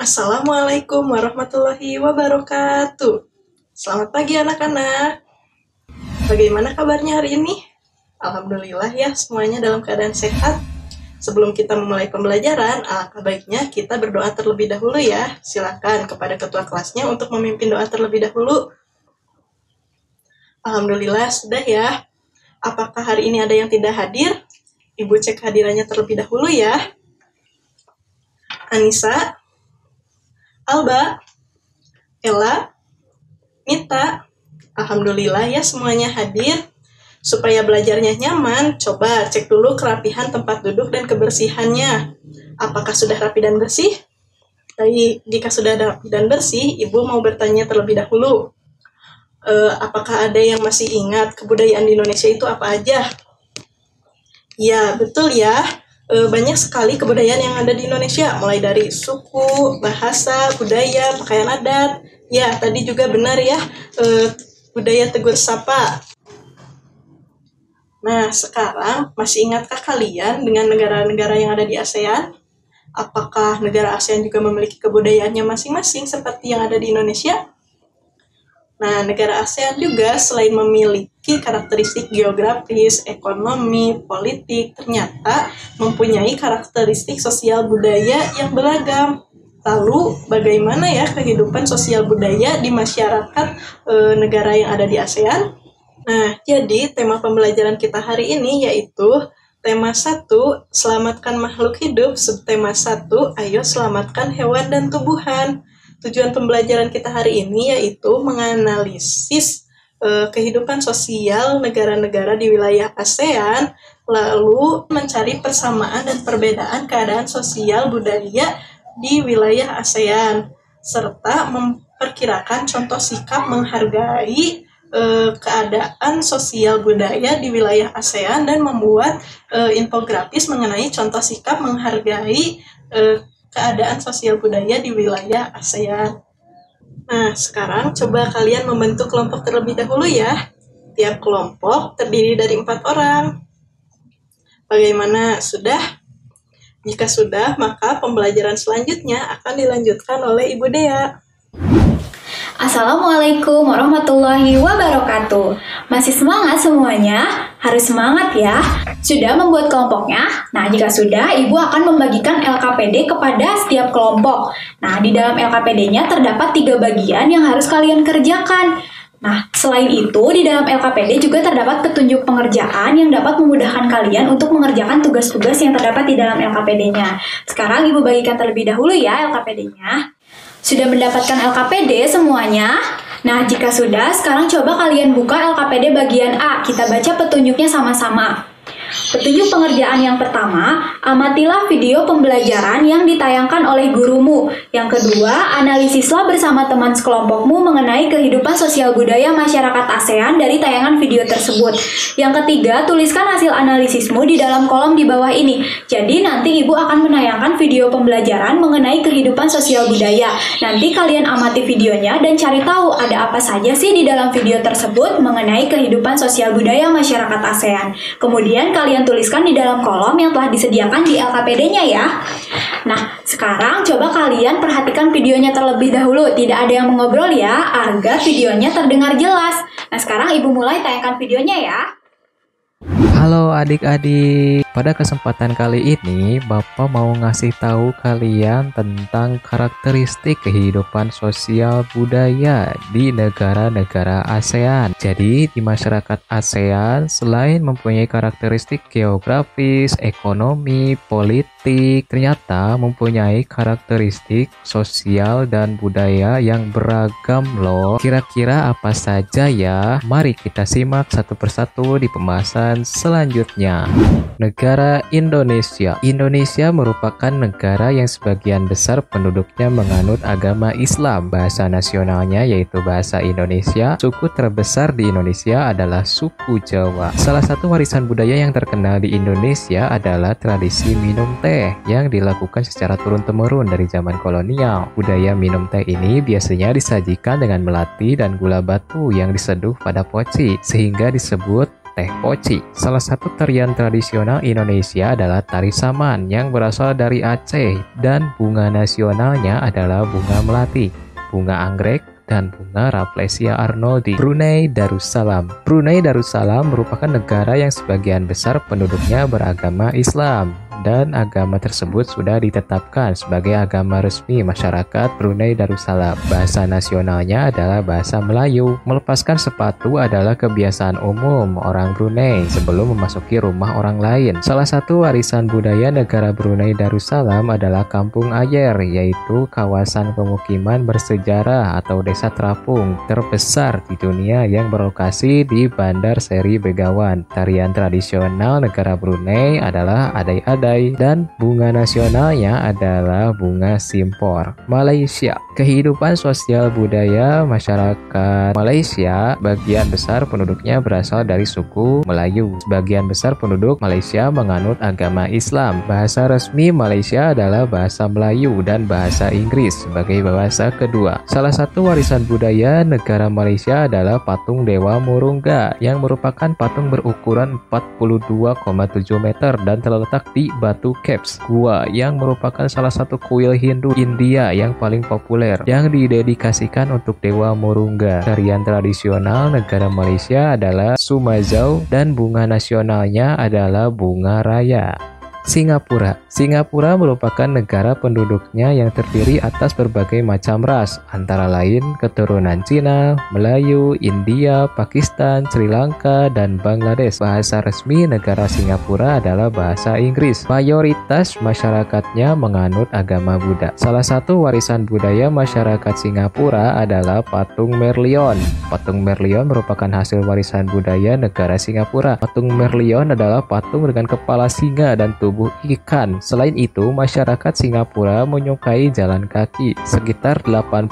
Assalamualaikum warahmatullahi wabarakatuh. Selamat pagi anak-anak. Bagaimana kabarnya hari ini? Alhamdulillah ya, semuanya dalam keadaan sehat. Sebelum kita memulai pembelajaran, alangkah baiknya kita berdoa terlebih dahulu ya. Silakan kepada ketua kelasnya untuk memimpin doa terlebih dahulu. Alhamdulillah sudah ya. Apakah hari ini ada yang tidak hadir? Ibu cek hadirannya terlebih dahulu ya. Anissa, Alba, Ella, Nita, alhamdulillah ya semuanya hadir. Supaya belajarnya nyaman, coba cek dulu kerapihan tempat duduk dan kebersihannya. Apakah sudah rapi dan bersih? Baik, jika sudah rapi dan bersih, Ibu mau bertanya terlebih dahulu. Apakah ada yang masih ingat kebudayaan di Indonesia itu apa aja? Ya, betul ya. Banyak sekali kebudayaan yang ada di Indonesia, mulai dari suku, bahasa, budaya, pakaian adat. Ya, tadi juga benar ya, budaya tegur sapa. Nah, sekarang masih ingatkah kalian dengan negara-negara yang ada di ASEAN? Apakah negara ASEAN juga memiliki kebudayaannya masing-masing seperti yang ada di Indonesia? Nah, negara ASEAN juga selain memiliki karakteristik geografis, ekonomi, politik, ternyata mempunyai karakteristik sosial budaya yang beragam. Lalu, bagaimana ya kehidupan sosial budaya di masyarakat negara yang ada di ASEAN? Nah, jadi tema pembelajaran kita hari ini yaitu tema 1, selamatkan makhluk hidup, subtema 1, ayo selamatkan hewan dan tumbuhan. Tujuan pembelajaran kita hari ini yaitu menganalisis kehidupan sosial negara-negara di wilayah ASEAN, lalu mencari persamaan dan perbedaan keadaan sosial budaya di wilayah ASEAN, serta memperkirakan contoh sikap menghargai keadaan sosial budaya di wilayah ASEAN dan membuat infografis mengenai contoh sikap menghargai keadaan sosial budaya di wilayah ASEAN. Nah, sekarang coba kalian membentuk kelompok terlebih dahulu ya. Tiap kelompok terdiri dari 4 orang. Bagaimana? Sudah? Jika sudah, maka pembelajaran selanjutnya akan dilanjutkan oleh Ibu Dea. Assalamualaikum warahmatullahi wabarakatuh. Masih semangat semuanya? Harus semangat ya. Sudah membuat kelompoknya? Nah, jika sudah, Ibu akan membagikan LKPD kepada setiap kelompok. Nah, di dalam LKPD-nya terdapat 3 bagian yang harus kalian kerjakan. Nah, selain itu, di dalam LKPD juga terdapat petunjuk pengerjaan yang dapat memudahkan kalian untuk mengerjakan tugas-tugas yang terdapat di dalam LKPD-nya. Sekarang Ibu bagikan terlebih dahulu ya LKPD-nya. Sudah mendapatkan LKPD semuanya? Nah, jika sudah, sekarang coba kalian buka LKPD bagian A. Kita baca petunjuknya sama-sama. Petunjuk pengerjaan yang pertama, amatilah video pembelajaran yang ditayangkan oleh gurumu. Yang kedua, analisislah bersama teman sekelompokmu mengenai kehidupan sosial budaya masyarakat ASEAN dari tayangan video tersebut. Yang ketiga, tuliskan hasil analisismu di dalam kolom di bawah ini. Jadi nanti Ibu akan menayangkan video pembelajaran mengenai kehidupan sosial budaya. Nanti kalian amati videonya dan cari tahu ada apa saja sih di dalam video tersebut mengenai kehidupan sosial budaya masyarakat ASEAN. Kemudian kalian tuliskan di dalam kolom yang telah disediakan di LKPD-nya ya. Nah, sekarang coba kalian perhatikan videonya terlebih dahulu. Tidak ada yang mengobrol ya, agar videonya terdengar jelas. Nah, sekarang Ibu mulai tayangkan videonya ya. Halo adik-adik, pada kesempatan kali ini Bapak mau ngasih tahu kalian tentang karakteristik kehidupan sosial budaya di negara-negara ASEAN. Jadi di masyarakat ASEAN selain mempunyai karakteristik geografis, ekonomi, politik, ternyata mempunyai karakteristik sosial dan budaya yang beragam loh. Kira-kira apa saja ya? Mari kita simak satu persatu di pembahasan selanjutnya. Negara Indonesia. Indonesia merupakan negara yang sebagian besar penduduknya menganut agama Islam. Bahasa nasionalnya yaitu bahasa Indonesia. Suku terbesar di Indonesia adalah suku Jawa. Salah satu warisan budaya yang terkenal di Indonesia adalah tradisi minum teh yang dilakukan secara turun-temurun dari zaman kolonial. Budaya minum teh ini biasanya disajikan dengan melati dan gula batu yang diseduh pada poci, sehingga disebut teh poci. Salah satu tarian tradisional Indonesia adalah tari saman yang berasal dari Aceh dan bunga nasionalnya adalah bunga melati, bunga anggrek, dan bunga Rafflesia arnoldi. Brunei Darussalam. Brunei Darussalam merupakan negara yang sebagian besar penduduknya beragama Islam dan agama tersebut sudah ditetapkan sebagai agama resmi masyarakat Brunei Darussalam. Bahasa nasionalnya adalah bahasa Melayu. Melepaskan sepatu adalah kebiasaan umum orang Brunei sebelum memasuki rumah orang lain. Salah satu warisan budaya negara Brunei Darussalam adalah Kampung Ayer, yaitu kawasan pemukiman bersejarah atau desa terapung terbesar di dunia yang berlokasi di Bandar Seri Begawan. Tarian tradisional negara Brunei adalah adai-adai dan bunga nasionalnya adalah bunga simpor. Malaysia. Kehidupan sosial budaya masyarakat Malaysia, bagian besar penduduknya berasal dari suku Melayu. Sebagian besar penduduk Malaysia menganut agama Islam. Bahasa resmi Malaysia adalah bahasa Melayu dan bahasa Inggris sebagai bahasa kedua. Salah satu warisan budaya negara Malaysia adalah patung Dewa Murungga yang merupakan patung berukuran 42,7 meter dan terletak di Batu Caps, gua yang merupakan salah satu kuil Hindu India yang paling populer yang didedikasikan untuk Dewa Murungga. Tarian tradisional negara Malaysia adalah Sumazau dan bunga nasionalnya adalah bunga raya. Singapura. Singapura merupakan negara penduduknya yang terdiri atas berbagai macam ras, antara lain keturunan Cina, Melayu, India, Pakistan, Sri Lanka, dan Bangladesh. Bahasa resmi negara Singapura adalah bahasa Inggris. Mayoritas masyarakatnya menganut agama Buddha. Salah satu warisan budaya masyarakat Singapura adalah patung Merlion. Patung Merlion merupakan hasil warisan budaya negara Singapura. Patung Merlion adalah patung dengan kepala singa dan tubuh ikan. Selain itu, masyarakat Singapura menyukai jalan kaki. Sekitar 80%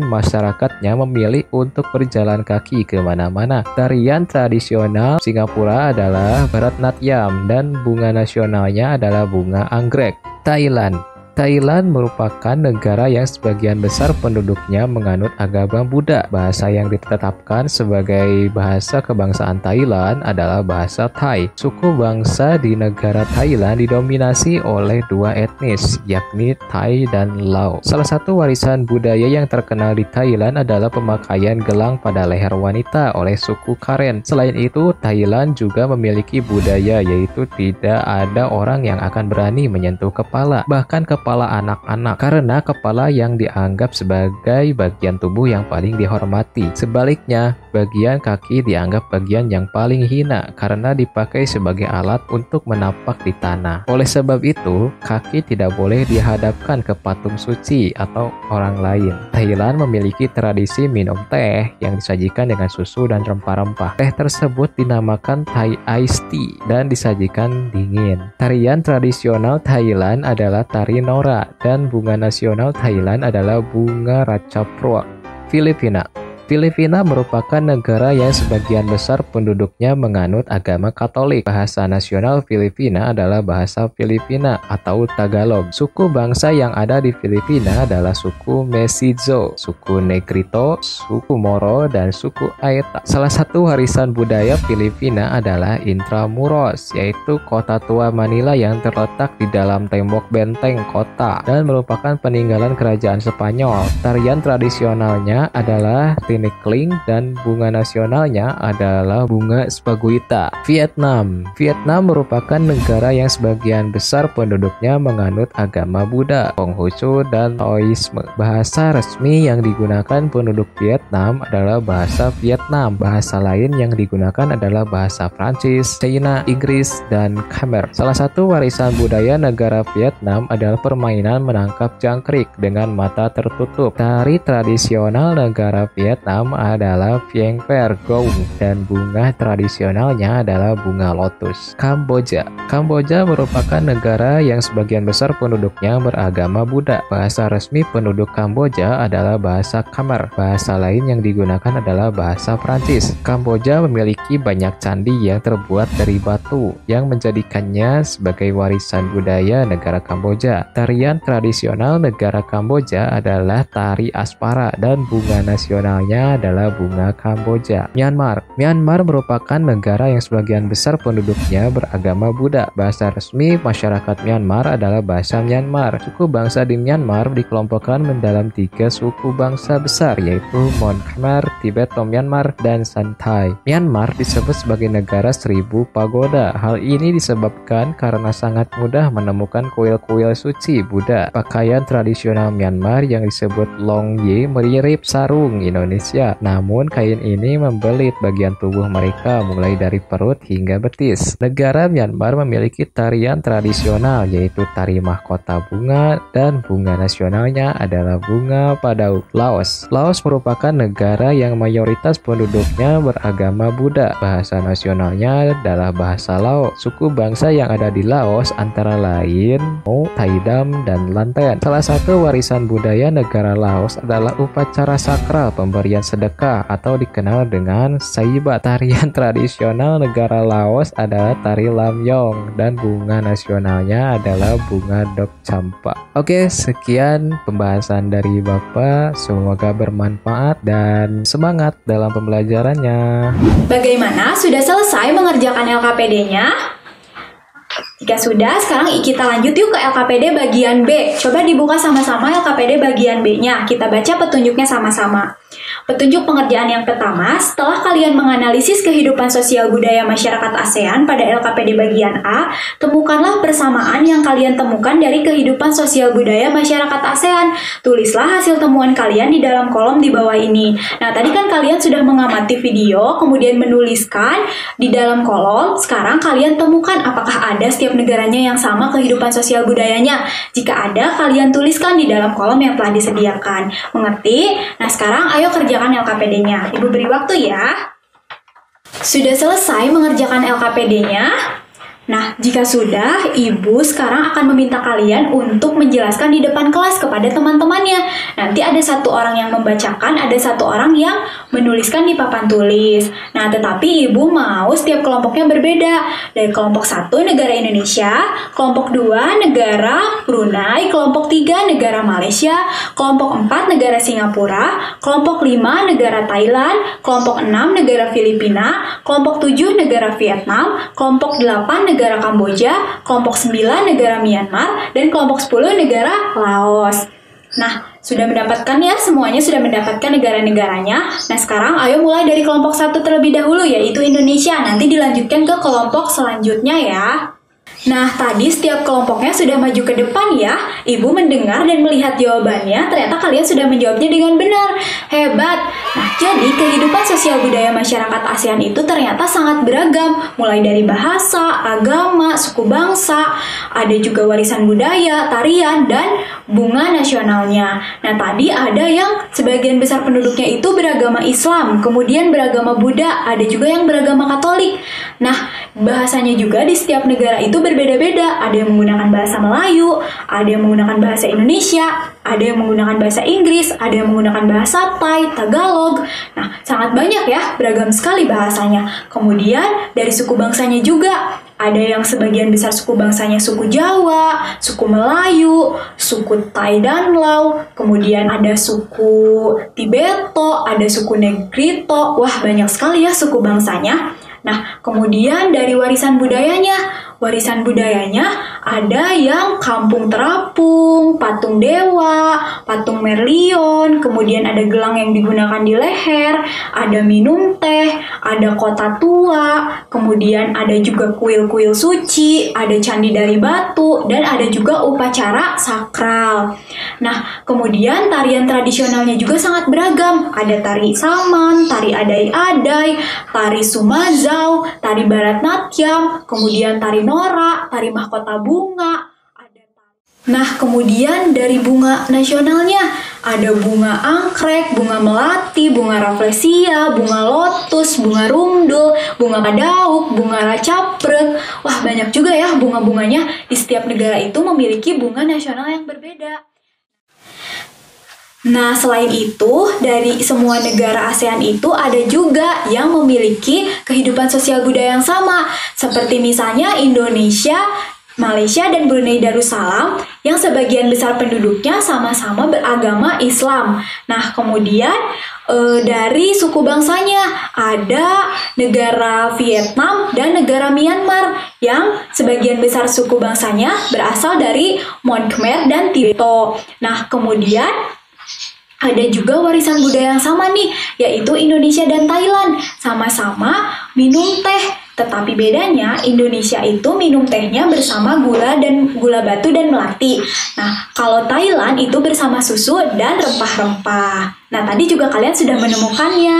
masyarakatnya memilih untuk berjalan kaki kemana-mana. Tarian tradisional Singapura adalah Bharatnatyam dan bunga nasionalnya adalah bunga anggrek. Thailand. Thailand merupakan negara yang sebagian besar penduduknya menganut agama Buddha. Bahasa yang ditetapkan sebagai bahasa kebangsaan Thailand adalah bahasa Thai. Suku bangsa di negara Thailand didominasi oleh dua etnis, yakni Thai dan Lao. Salah satu warisan budaya yang terkenal di Thailand adalah pemakaian gelang pada leher wanita oleh suku Karen. Selain itu, Thailand juga memiliki budaya yaitu tidak ada orang yang akan berani menyentuh kepala, bahkan kepala anak-anak, karena kepala yang dianggap sebagai bagian tubuh yang paling dihormati. Sebaliknya, bagian kaki dianggap bagian yang paling hina karena dipakai sebagai alat untuk menapak di tanah. Oleh sebab itu, kaki tidak boleh dihadapkan ke patung suci atau orang lain. Thailand memiliki tradisi minum teh yang disajikan dengan susu dan rempah-rempah. Teh tersebut dinamakan Thai Iced Tea dan disajikan dingin. Tarian tradisional Thailand adalah tari Nora dan bunga nasional Thailand adalah bunga Ratchaprua. Filipina. Filipina merupakan negara yang sebagian besar penduduknya menganut agama Katolik. Bahasa nasional Filipina adalah bahasa Filipina atau Tagalog. Suku bangsa yang ada di Filipina adalah suku Mestizo, suku Negrito, suku Moro, dan suku Aeta. Salah satu warisan budaya Filipina adalah Intramuros, yaitu kota tua Manila yang terletak di dalam tembok benteng kota dan merupakan peninggalan kerajaan Spanyol. Tarian tradisionalnya adalah Tinikling dan bunga nasionalnya adalah bunga Spaguita. Vietnam. Vietnam merupakan negara yang sebagian besar penduduknya menganut agama Buddha, Konghucu, dan Taoisme. Bahasa resmi yang digunakan penduduk Vietnam adalah bahasa Vietnam. Bahasa lain yang digunakan adalah bahasa Prancis, Cina, Inggris, dan Khmer. Salah satu warisan budaya negara Vietnam adalah permainan menangkap jangkrik dengan mata tertutup. Tari tradisional negara Vietnam adalah Vieng Per Gong dan bunga tradisionalnya adalah bunga lotus. Kamboja. Kamboja merupakan negara yang sebagian besar penduduknya beragama Buddha. Bahasa resmi penduduk Kamboja adalah bahasa Khmer. Bahasa lain yang digunakan adalah bahasa Prancis. Kamboja memiliki banyak candi yang terbuat dari batu yang menjadikannya sebagai warisan budaya negara Kamboja. Tarian tradisional negara Kamboja adalah tari Aspara dan bunga nasionalnya nasionalnya adalah bunga Kamboja. Myanmar merupakan negara yang sebagian besar penduduknya beragama Buddha. Bahasa resmi masyarakat Myanmar adalah bahasa Myanmar. Suku bangsa di Myanmar dikelompokkan mendalam 3 suku bangsa besar, yaitu Mon Khmer, Tibeto-Myanmar, dan Santhai. Myanmar disebut sebagai negara 1000 pagoda. Hal ini disebabkan karena sangat mudah menemukan kuil-kuil suci Buddha. Pakaian tradisional Myanmar yang disebut longye mirip sarung Indonesia. Namun kain ini membelit bagian tubuh mereka mulai dari perut hingga betis. Negara Myanmar memiliki tarian tradisional yaitu tari mahkota bunga dan bunga nasionalnya adalah bunga padauk. Laos merupakan negara yang mayoritas penduduknya beragama Buddha. Bahasa nasionalnya adalah bahasa Lao. Suku bangsa yang ada di Laos antara lain Mo, Taidam, dan Lanten. Salah satu warisan budaya negara Laos adalah upacara sakral pemberian sedekah atau dikenal dengan Saibat. Tarian tradisional negara Laos adalah tari Lamyong dan bunga nasionalnya adalah bunga Dok Campa. Oke, sekian pembahasan dari Bapak. Semoga bermanfaat dan semangat dalam pembelajarannya. Bagaimana? Sudah selesai mengerjakan LKPD-nya? Jika sudah, sekarang kita lanjut yuk ke LKPD bagian B. Coba dibuka sama-sama LKPD bagian B-nya. Kita baca petunjuknya sama-sama. Petunjuk pengerjaan yang pertama, setelah kalian menganalisis kehidupan sosial budaya masyarakat ASEAN pada LKPD bagian A, temukanlah persamaan yang kalian temukan dari kehidupan sosial budaya masyarakat ASEAN. Tulislah hasil temuan kalian di dalam kolom di bawah ini. Nah, tadi kan kalian sudah mengamati video, kemudian menuliskan di dalam kolom. Sekarang kalian temukan apakah ada setiap negaranya yang sama kehidupan sosial budayanya. Jika ada, kalian tuliskan di dalam kolom yang telah disediakan. Mengerti? Nah, sekarang ayo kerjakan LKPD-nya. Ibu beri waktu ya. Sudah selesai mengerjakan LKPD-nya? Nah, jika sudah, Ibu sekarang akan meminta kalian untuk menjelaskan di depan kelas kepada teman-temannya. Nanti ada satu orang yang membacakan, ada satu orang yang menuliskan di papan tulis. Nah, tetapi Ibu mau setiap kelompoknya berbeda. Dari kelompok 1 negara Indonesia, kelompok 2 negara Brunei, kelompok 3 negara Malaysia, kelompok 4 negara Singapura, kelompok 5 negara Thailand, kelompok 6 negara Filipina, kelompok 7 negara Vietnam, kelompok 8 negara Kamboja, kelompok 9 negara Myanmar, dan kelompok 10 negara Laos. Nah, sudah mendapatkan ya, semuanya sudah mendapatkan negara-negaranya. Nah, sekarang ayo mulai dari kelompok 1 terlebih dahulu, yaitu Indonesia. Nanti dilanjutkan ke kelompok selanjutnya ya. Nah, tadi setiap kelompoknya sudah maju ke depan ya. Ibu mendengar dan melihat jawabannya, ternyata kalian sudah menjawabnya dengan benar. Hebat! Nah, jadi kehidupan sosial budaya masyarakat ASEAN itu ternyata sangat beragam. Mulai dari bahasa, agama, suku bangsa, ada juga warisan budaya, tarian, dan bunga nasionalnya. Nah, tadi ada yang sebagian besar penduduknya itu beragama Islam, kemudian beragama Buddha, ada juga yang beragama Katolik. Nah, bahasanya juga di setiap negara itu berbeda-beda. Ada yang menggunakan bahasa Melayu, ada yang menggunakan bahasa Indonesia, ada yang menggunakan bahasa Inggris, ada yang menggunakan bahasa Thai, Tagalog. Nah, sangat banyak ya, beragam sekali bahasanya. Kemudian dari suku bangsanya juga, ada yang sebagian besar suku bangsanya suku Jawa, suku Melayu, suku Thai dan Lao, kemudian ada suku Tibeto, ada suku Negrito. Wah, banyak sekali ya suku bangsanya. Nah, kemudian dari warisan budayanya ada yang kampung terapung, patung dewa, patung merlion, kemudian ada gelang yang digunakan di leher, ada minum teh, ada kota tua, kemudian ada juga kuil-kuil suci, ada candi dari batu, dan ada juga upacara sakral. Nah, kemudian tarian tradisionalnya juga sangat beragam. Ada tari saman, tari adai-adai, tari sumazau, tari Bharatnatyam, kemudian tari Nora, tari mahkota bunga. Nah, kemudian dari bunga nasionalnya ada bunga anggrek, bunga melati, bunga rafflesia, bunga lotus, bunga rundul, bunga kadauk, bunga racaprek. Wah, banyak juga ya bunga-bunganya. Di setiap negara itu memiliki bunga nasional yang berbeda. Nah, selain itu, dari semua negara ASEAN itu ada juga yang memiliki kehidupan sosial budaya yang sama. Seperti misalnya Indonesia Malaysia dan Brunei Darussalam yang sebagian besar penduduknya sama-sama beragama Islam. Nah, kemudian dari suku bangsanya ada negara Vietnam dan negara Myanmar yang sebagian besar suku bangsanya berasal dari Mon Khmer dan Tibeto. Nah, kemudian ada juga warisan budaya yang sama nih, yaitu Indonesia dan Thailand. Sama-sama minum teh. Tetapi bedanya Indonesia itu minum tehnya bersama gula batu dan melati. Nah, kalau Thailand itu bersama susu dan rempah-rempah. Nah, tadi juga kalian sudah menemukannya.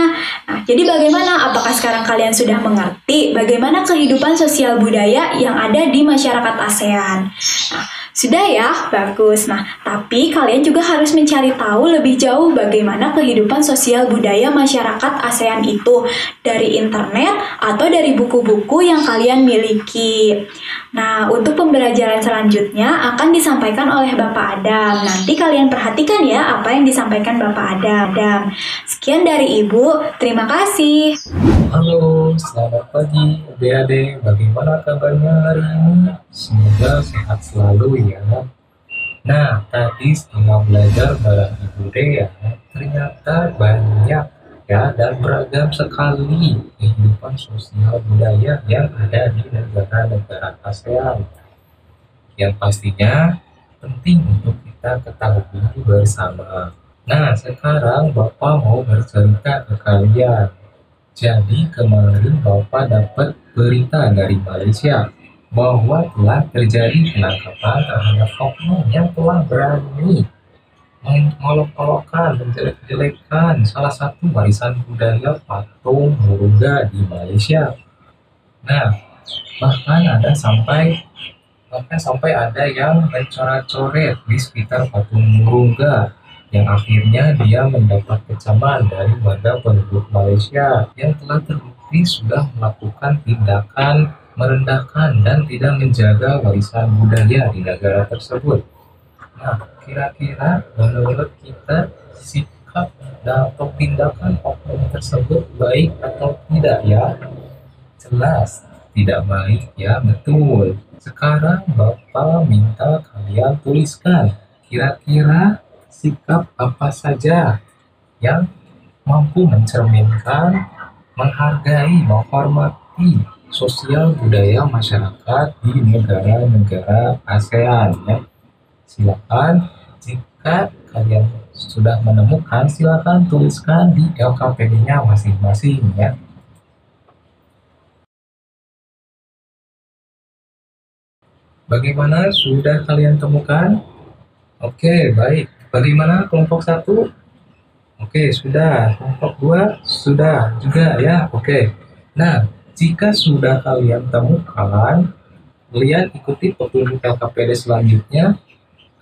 Nah, jadi bagaimana? Apakah sekarang kalian sudah mengerti bagaimana kehidupan sosial budaya yang ada di masyarakat ASEAN? Nah, sudah ya, bagus. Nah, tapi kalian juga harus mencari tahu lebih jauh bagaimana kehidupan sosial budaya masyarakat ASEAN itu dari internet atau dari buku-buku yang kalian miliki. Nah, untuk pembelajaran selanjutnya akan disampaikan oleh Bapak Adam. Nanti kalian perhatikan ya apa yang disampaikan Bapak Adam. Sekian dari Ibu, terima kasih. Halo, selamat pagi adik-adik. Bagaimana kabarnya hari ini? Semoga sehat selalu ya. Nah, tadi setelah belajar barang budaya, ternyata banyak ya dan beragam sekali kehidupan sosial budaya yang ada di negara-negara ASEAN. Yang pastinya penting untuk kita ketahui bersama. Nah, sekarang Bapak mau bercerita ke kalian. Jadi kemarin Bapak dapat berita dari Malaysia bahwa telah terjadi penangkapan terhadap oknum yang telah berani mengolok-olokkan, menjelek-jelekan salah satu warisan budaya patung Muruga di Malaysia. Nah, bahkan sampai ada yang mencoret-coret di sekitar patung Muruga, yang akhirnya dia mendapat kecaman dari warga penduduk Malaysia yang telah terbukti sudah melakukan tindakan merendahkan dan tidak menjaga warisan budaya di negara tersebut. Nah, kira-kira menurut kita sikap atau tindakan oknum tersebut baik atau tidak ya? Jelas tidak baik ya, betul. Sekarang Bapak minta kalian tuliskan kira-kira sikap apa saja yang mampu mencerminkan, menghargai, menghormati sosial budaya masyarakat di negara-negara ASEAN ya. Silakan jika kalian sudah menemukan, silakan tuliskan di LKPD-nya masing-masing ya. Bagaimana, sudah kalian temukan? Oke, baik. Bagaimana kelompok 1? Oke, sudah. Kelompok 2 sudah juga ya. Oke. Nah, jika sudah kalian temukan, kalian ikuti petunjuk LKPD selanjutnya.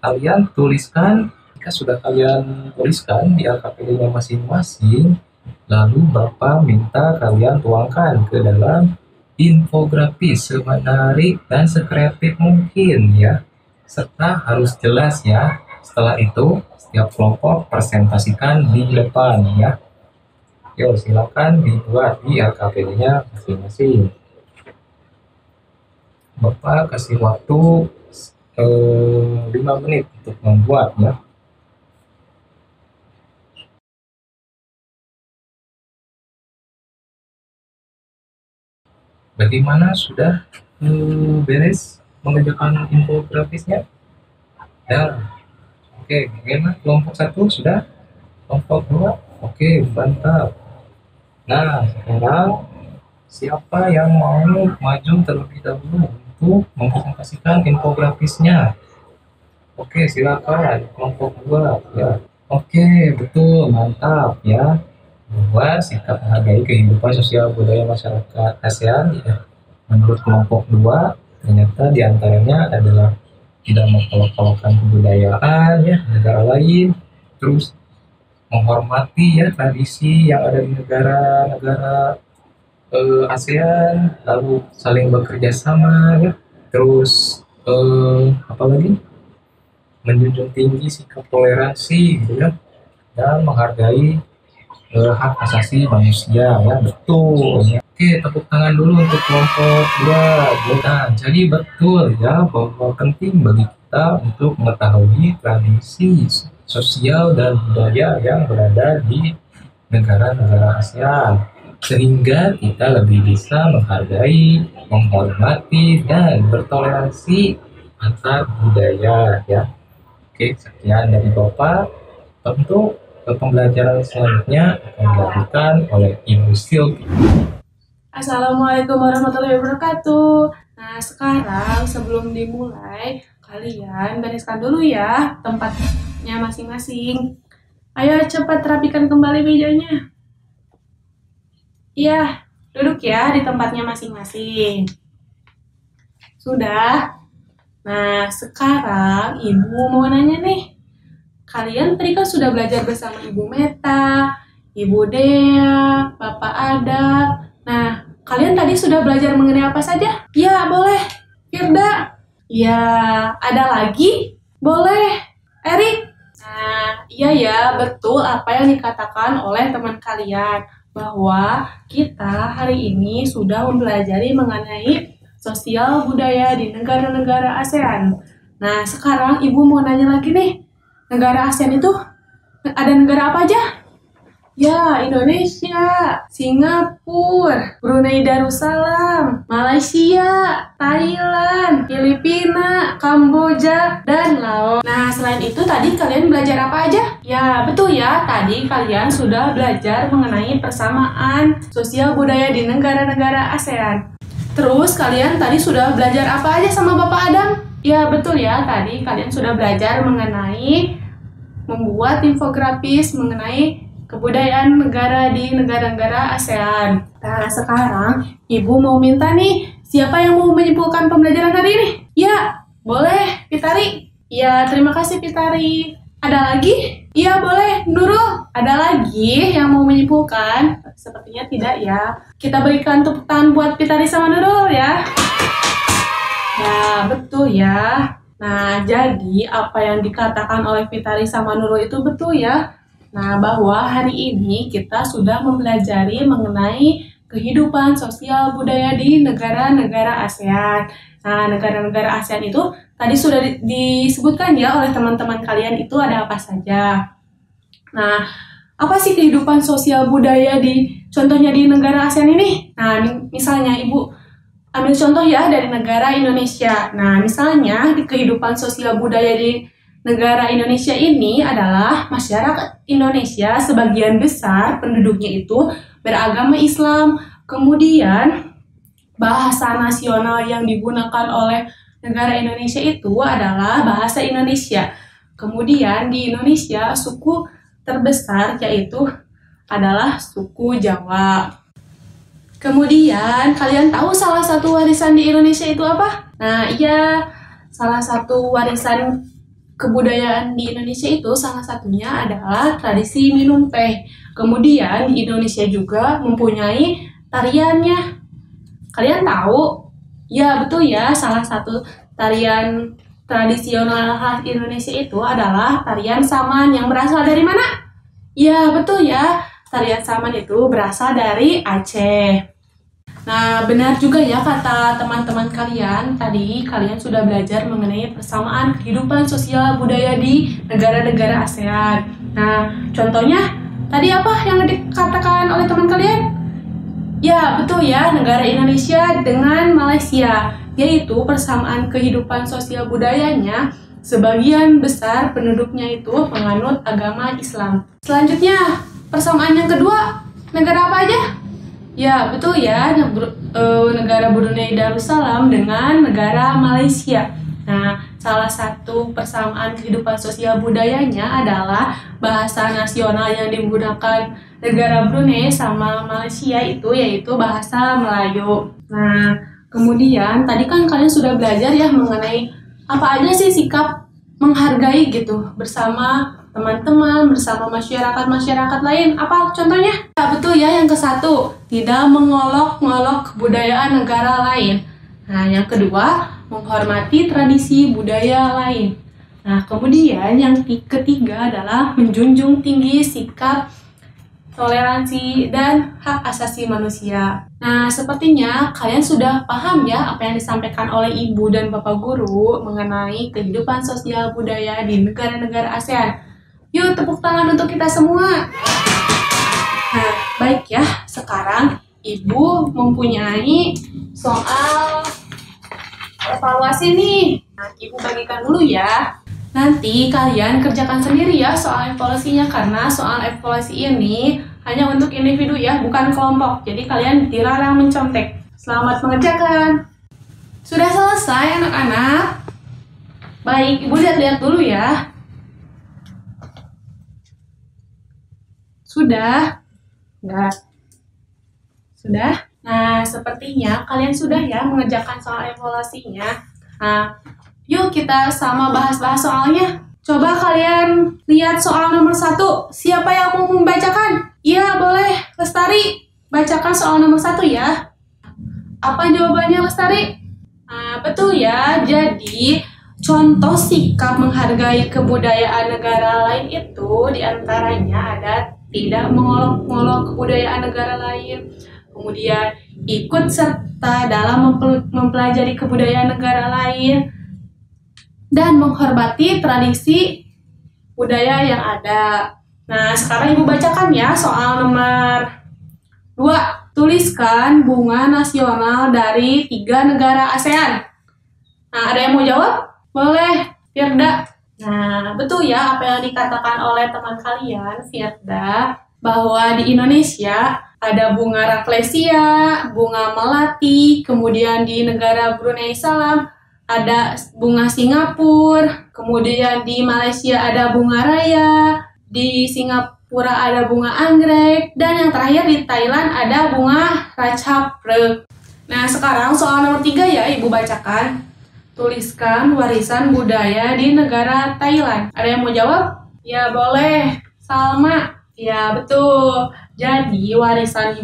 Kalian tuliskan, jika sudah kalian tuliskan di LKPD-nya masing-masing, lalu Bapak minta kalian tuangkan ke dalam infografis semenarik dan sekreatif mungkin ya. Serta harus jelas ya. Setelah itu, setiap kelompok presentasikan di depan ya. Yuk, silakan dibuat di LKPD-nya masing-masing. Bapak kasih waktu 5 menit untuk membuat ya. Bagaimana, sudah beres mengerjakan infografisnya? Dan oke, bagaimana kelompok 1 sudah? Kelompok 2? Oke, mantap. Nah, sekarang siapa yang mau maju terlebih dahulu untuk mempresentasikan infografisnya? Oke, silakan kelompok 2 ya. Oke, betul, mantap ya. Bahwa sikap menghargai kehidupan sosial budaya masyarakat ASEAN ya. Menurut kelompok 2, ternyata diantaranya adalah tidak mengolok-olokkan kebudayaan ya negara lain, terus menghormati ya tradisi yang ada di negara-negara ASEAN, lalu saling bekerja sama ya, terus apalagi menjunjung tinggi sikap toleransi gitu ya, dan menghargai hak asasi manusia ya, betul ya. Oke, tepuk tangan dulu untuk kelompok 2. Nah, jadi betul ya bahwa penting bagi kita untuk mengetahui tradisi sosial dan budaya yang berada di negara-negara ASEAN, sehingga kita lebih bisa menghargai, menghormati, dan bertoleransi antar budaya ya. Oke, sekian dari Bapak. Tentu pembelajaran selanjutnya akan dilakukan oleh Ibu Silvi. Assalamualaikum warahmatullahi wabarakatuh. Nah, sekarang sebelum dimulai, kalian bereskan dulu ya tempatnya masing-masing. Ayo cepat rapikan kembali mejanya. Iya, duduk ya di tempatnya masing-masing. Sudah? Nah, sekarang Ibu mau nanya nih. Kalian tadi kan sudah belajar bersama Ibu Meta, Ibu Dea, Bapak Adam. Nah, kalian tadi sudah belajar mengenai apa saja? Ya, boleh. Firda. Ya, ada lagi? Boleh. Erik. Nah, iya ya, betul apa yang dikatakan oleh teman kalian. Bahwa kita hari ini sudah mempelajari mengenai sosial budaya di negara-negara ASEAN. Nah, sekarang Ibu mau nanya lagi nih. Negara ASEAN itu ada negara apa aja? Ya, Indonesia, Singapura, Brunei Darussalam, Malaysia, Thailand, Filipina, Kamboja, dan Laos. Nah, selain itu tadi kalian belajar apa aja? Ya, betul ya, tadi kalian sudah belajar mengenai persamaan sosial budaya di negara-negara ASEAN. Terus kalian tadi sudah belajar apa aja sama Bapak Adam? Ya, betul ya, tadi kalian sudah belajar mengenai membuat infografis mengenai kebudayaan negara di negara-negara ASEAN. Nah, sekarang Ibu mau minta nih, siapa yang mau menyimpulkan pembelajaran hari ini? Ya, boleh, Pitari. Ya, terima kasih, Pitari. Ada lagi? Iya, boleh, Nurul. Ada lagi yang mau menyimpulkan? Sepertinya tidak ya. Kita berikan tepuk tangan buat Pitari sama Nurul ya. Ya, betul ya. Nah, jadi apa yang dikatakan oleh Pitari sama Nurul itu betul ya. Nah, bahwa hari ini kita sudah mempelajari mengenai kehidupan sosial budaya di negara-negara ASEAN. Nah, negara-negara ASEAN itu tadi sudah disebutkan ya oleh teman-teman kalian itu ada apa saja. Nah, apa sih kehidupan sosial budaya contohnya di negara ASEAN ini? Nah, misalnya Ibu ambil contoh ya dari negara Indonesia. Nah, misalnya di kehidupan sosial budaya di negara Indonesia ini adalah masyarakat Indonesia sebagian besar penduduknya itu beragama Islam. Kemudian bahasa nasional yang digunakan oleh negara Indonesia itu adalah bahasa Indonesia. Kemudian di Indonesia suku terbesar yaitu adalah suku Jawa. Kemudian kalian tahu salah satu warisan di Indonesia itu apa? Nah, iya, salah satu warisan kebudayaan di Indonesia itu salah satunya adalah tradisi minum teh. Kemudian di Indonesia juga mempunyai tariannya. Kalian tahu? Ya, betul ya, salah satu tarian tradisional khas Indonesia itu adalah tarian Saman yang berasal dari mana? Ya, betul ya, tarian Saman itu berasal dari Aceh. Nah, benar juga ya kata teman-teman kalian, tadi kalian sudah belajar mengenai persamaan kehidupan sosial budaya di negara-negara ASEAN. Nah, contohnya tadi apa yang dikatakan oleh teman kalian? Ya, betul ya, negara Indonesia dengan Malaysia, yaitu persamaan kehidupan sosial budayanya, sebagian besar penduduknya itu penganut agama Islam. Selanjutnya, persamaan yang kedua, negara apa aja? Ya, betul ya, negara Brunei Darussalam dengan negara Malaysia. Nah, salah satu persamaan kehidupan sosial budayanya adalah bahasa nasional yang digunakan negara Brunei sama Malaysia itu yaitu bahasa Melayu. Nah, kemudian tadi kan kalian sudah belajar ya mengenai apa aja sih sikap menghargai gitu bersama teman-teman, bersama masyarakat-masyarakat lain. Apa contohnya? Ya, betul ya, yang ke-1, tidak mengolok-ngolok kebudayaan negara lain. Nah, yang kedua, menghormati tradisi budaya lain. Nah, kemudian yang ketiga adalah menjunjung tinggi sikap toleransi, dan hak asasi manusia. Nah, sepertinya kalian sudah paham ya apa yang disampaikan oleh Ibu dan Bapak Guru mengenai kehidupan sosial budaya di negara-negara ASEAN. Yuk, tepuk tangan untuk kita semua. Nah, baik ya, sekarang Ibu mempunyai soal evaluasi nih. Nah, Ibu bagikan dulu ya. Nanti kalian kerjakan sendiri ya soal evaluasinya, karena soal evaluasi ini hanya untuk individu ya, bukan kelompok. Jadi kalian dilarang mencontek. Selamat mengerjakan. Sudah selesai anak-anak? Baik, Ibu lihat-lihat dulu ya. Sudah? Enggak. Sudah? Nah, sepertinya kalian sudah ya mengerjakan soal evaluasinya. Nah, yuk kita sama bahas-bahas soalnya. Coba kalian lihat soal nomor 1. Siapa yang mau membacakan? Iya, boleh. Lestari, bacakan soal nomor 1 ya. Apa jawabannya, Lestari? Nah, betul ya. Jadi, contoh sikap menghargai kebudayaan negara lain itu diantaranya ada tidak mengolok-olok kebudayaan negara lain, kemudian ikut serta dalam mempelajari kebudayaan negara lain, dan menghormati tradisi budaya yang ada. Nah, sekarang Ibu bacakan ya soal nomor 2. Tuliskan bunga nasional dari 3 negara ASEAN. Nah, ada yang mau jawab? Boleh, Firda. Nah, betul ya apa yang dikatakan oleh teman kalian, Firda, bahwa di Indonesia ada bunga Rafflesia, bunga Melati, kemudian di negara Brunei Salam ada bunga Singapura, kemudian di Malaysia ada bunga Raya, di Singapura ada bunga anggrek, dan yang terakhir di Thailand ada bunga Ratchaprek. Nah, sekarang soal nomor 3 ya, Ibu bacakan. Tuliskan warisan budaya di negara Thailand. Ada yang mau jawab? Ya, boleh. Salma. Ya, betul. Jadi, warisan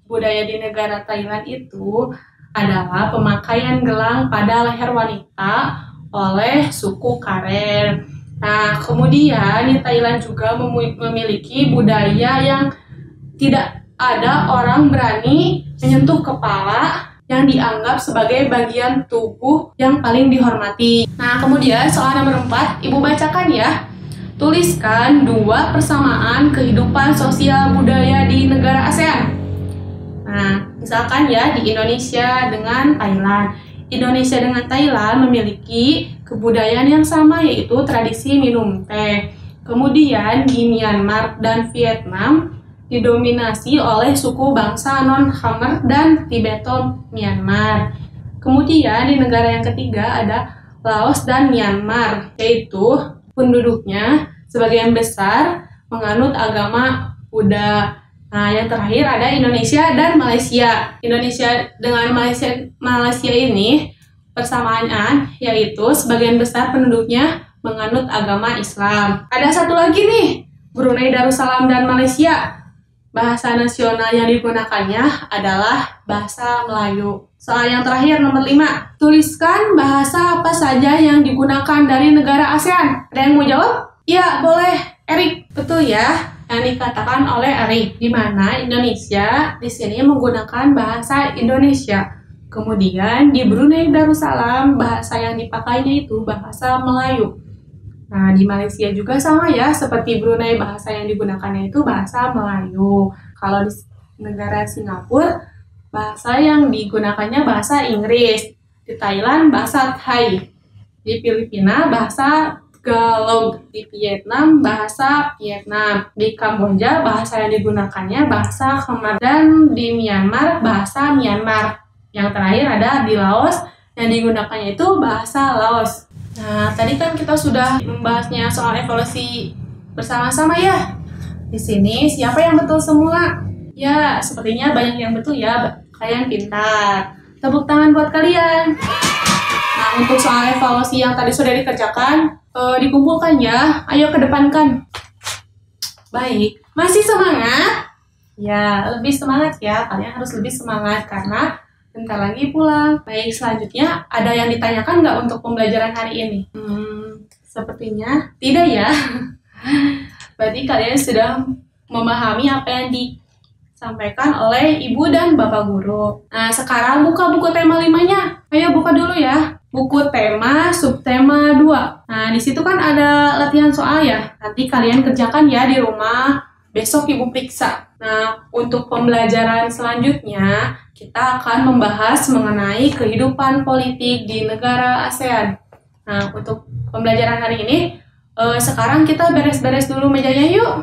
budaya di negara Thailand itu adalah pemakaian gelang pada leher wanita oleh suku Karen. Nah, kemudian di Thailand juga memiliki budaya yang tidak ada orang berani menyentuh kepala yang dianggap sebagai bagian tubuh yang paling dihormati. Nah, kemudian soal nomor 4, Ibu bacakan ya. Tuliskan 2 persamaan kehidupan sosial budaya di negara ASEAN. Nah, misalkan ya di Indonesia dengan Thailand. Indonesia dengan Thailand memiliki kebudayaan yang sama, yaitu tradisi minum teh. Kemudian di Myanmar dan Vietnam didominasi oleh suku bangsa non-Khmer dan Tibetan Myanmar. Kemudian di negara yang ketiga ada Laos dan Myanmar, yaitu penduduknya sebagian besar menganut agama Buddha. Nah, yang terakhir ada Indonesia dan Malaysia. Indonesia dengan Malaysia ini persamaan, yaitu sebagian besar penduduknya menganut agama Islam. Ada satu lagi nih, Brunei Darussalam dan Malaysia. Bahasa nasional yang digunakannya adalah bahasa Melayu. Soal yang terakhir nomor 5. Tuliskan bahasa apa saja yang digunakan dari negara ASEAN. Ada yang mau jawab? Ya, boleh. Erik, betul ya yang dikatakan oleh Erik, di mana Indonesia di sini menggunakan bahasa Indonesia. Kemudian di Brunei Darussalam bahasa yang dipakainya itu bahasa Melayu. Nah, di Malaysia juga sama ya, seperti Brunei bahasa yang digunakannya itu bahasa Melayu. Kalau di negara Singapura bahasa yang digunakannya bahasa Inggris. Di Thailand bahasa Thai. Di Filipina bahasa Tagalog, di Vietnam bahasa Vietnam, di Kamboja bahasa yang digunakannya bahasa Khmer, dan di Myanmar bahasa Myanmar. Yang terakhir ada di Laos yang digunakannya itu bahasa Laos. Nah, tadi kan kita sudah membahasnya soal evaluasi bersama-sama ya. Di sini siapa yang betul semua? Ya, sepertinya banyak yang betul ya. Kalian pintar. Tepuk tangan buat kalian. Nah, untuk soal evaluasi yang tadi sudah dikerjakan, dikumpulkan ya. Ayo kedepankan. Baik, masih semangat? Ya, lebih semangat ya. Kalian harus lebih semangat karena bentar lagi pulang. Baik, selanjutnya ada yang ditanyakan nggak untuk pembelajaran hari ini? Sepertinya tidak ya. Berarti kalian sudah memahami apa yang disampaikan oleh ibu dan bapak guru. Nah, sekarang buka buku tema 5-nya. Ayo buka dulu ya. Buku tema, subtema 2. Nah, di situ kan ada latihan soal ya. Nanti kalian kerjakan ya di rumah. Besok ibu periksa. Nah, untuk pembelajaran selanjutnya, kita akan membahas mengenai kehidupan politik di negara ASEAN. Nah, untuk pembelajaran hari ini, sekarang kita beres-beres dulu mejanya yuk.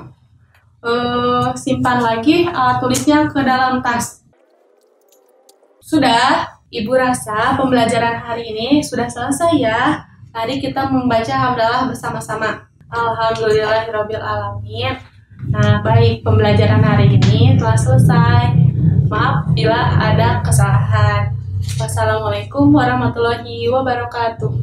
Simpan lagi alat tulisnya ke dalam tas. Sudah, Ibu rasa pembelajaran hari ini sudah selesai ya. Mari kita membaca hamdalah bersama-sama. Alhamdulillahirrabbilalamin. Nah, baik, pembelajaran hari ini telah selesai. Maaf bila ada kesalahan. Wassalamualaikum warahmatullahi wabarakatuh.